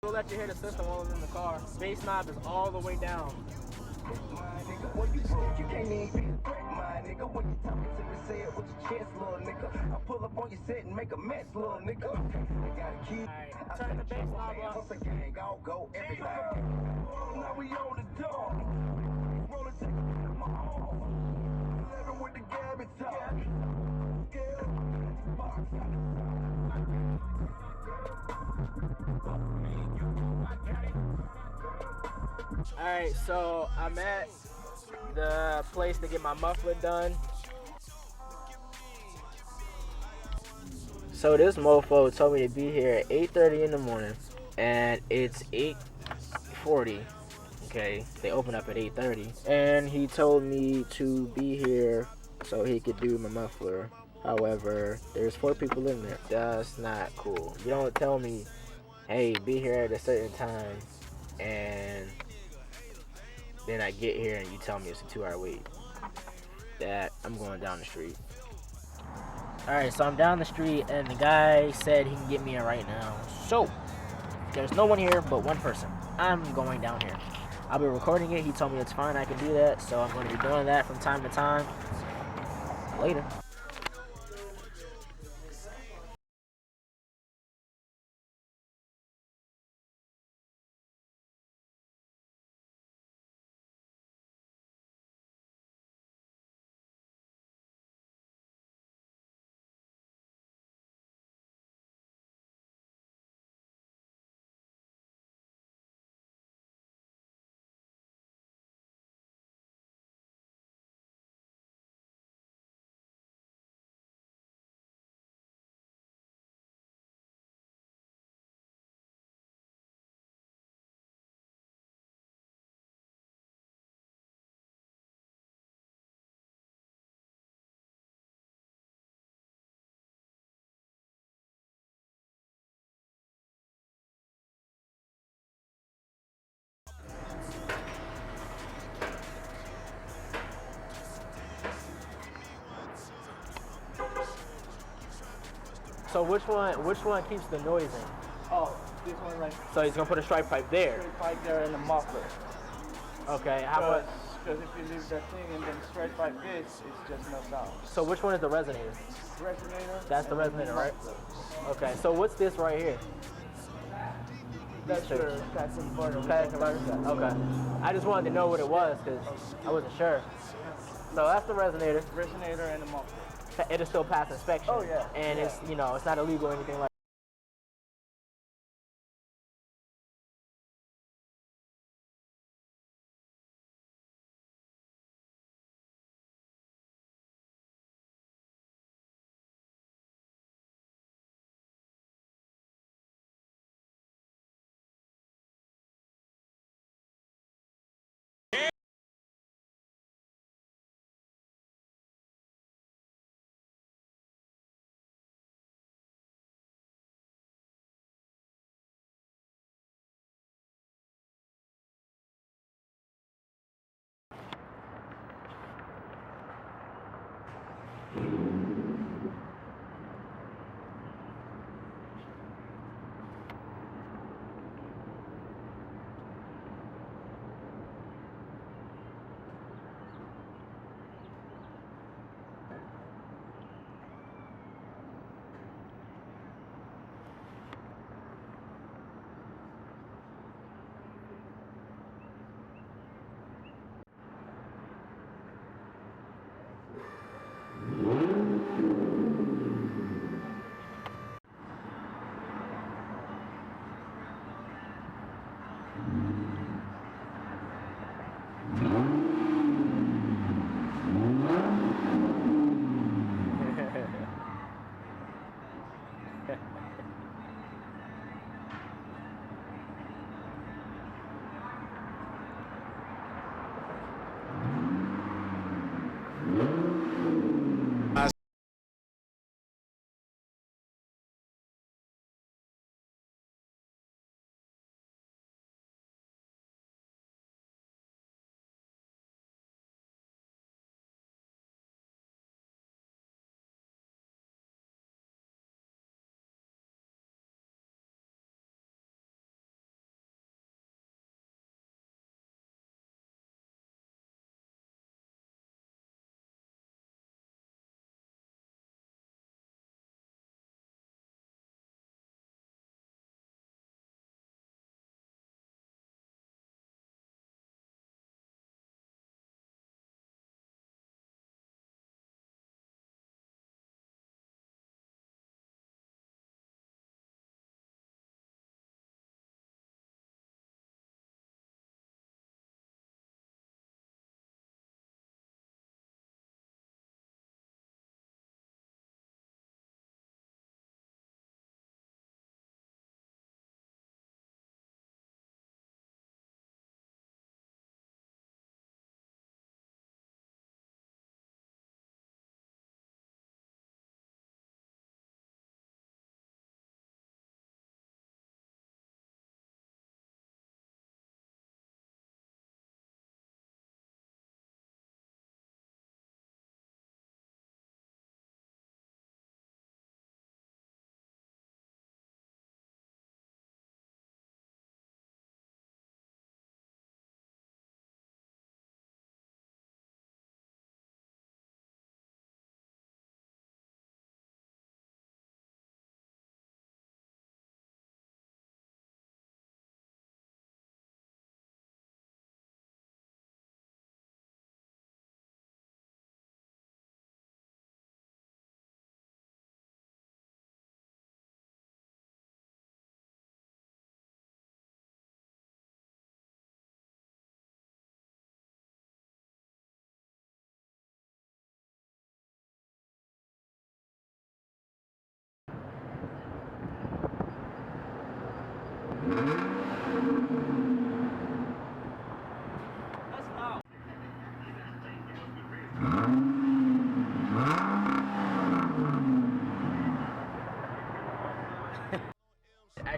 We'll let you hear the system while it's in the car. Bass knob is all the way down. You can't even be a threat, my nigga. When you talking to me, say it with your chest, little nigga. I'll pull up on your set and make a mess, little nigga. I got a key. Alright, turn the bass knob up. Once a gang, I'll go everywhere. Now we on the door. Roll it, take my arm. Living with the Gabby talk. Alright, so I'm at the place to get my muffler done. So this mofo told me to be here at 8:30 in the morning, and it's 8:40. Okay, they open up at 8:30, and he told me to be here so he could do my muffler. However, there's 4 people in there. That's not cool. You don't tell me, hey, be here at a certain time, and then I get here and you tell me it's a 2-hour wait. That I'm going down the street. Alright, so I'm down the street and the guy said he can get me in right now. So there's no one here but one person. I'm going down here. I'll be recording it. He told me it's fine, I can do that. So I'm going to be doing that from time to time. Later. So which one keeps the noise in? Oh, this one like So he's gonna put a strike pipe there. straight pipe there in the muffler. Okay, how much? Because if you leave that thing and then straight pipe this, it's just no sound. So which one is the resonator? Resonator. That's the and then resonator, right? muffler. Okay, so what's this right here? That's your passive converter. Okay, okay. I just wanted to know what it was because I wasn't sure. So that's the resonator. Resonator and the muffler. It'll still pass inspection. Oh, yeah. And Yeah. it's, you know, it's not illegal or anything like that.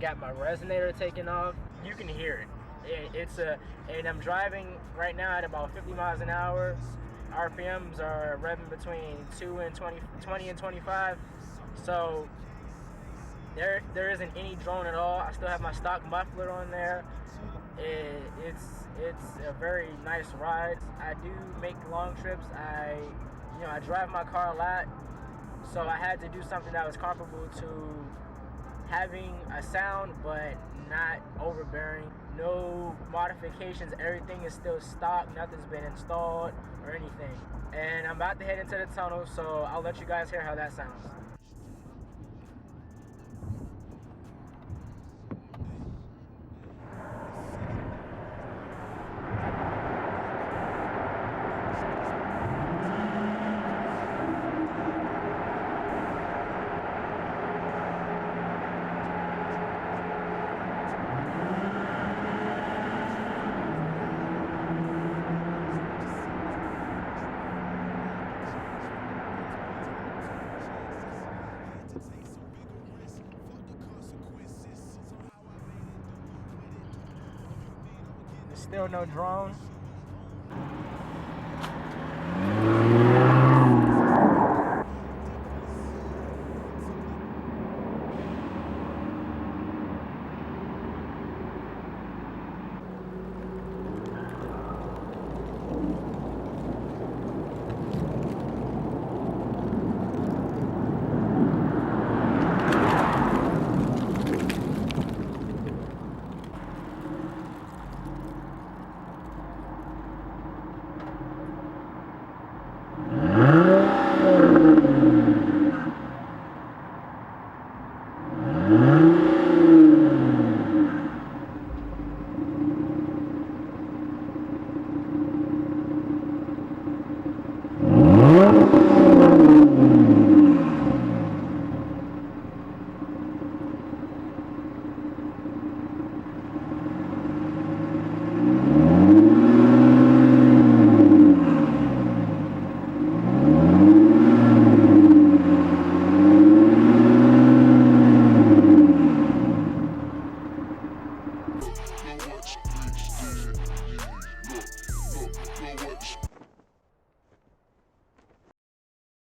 got my resonator taken off. You can hear it. And I'm driving right now at about 50 miles an hour. RPMs are revving between 20 and 25. So there isn't any drone at all. I still have my stock muffler on there. It's a very nice ride. I do make long trips. I drive my car a lot, so I had to do something that was comparable to having a sound but not overbearing. No modifications. Everything is still stock. Nothing's been installed or anything. And I'm about to head into the tunnel, so I'll let you guys hear how that sounds. There's still no drone.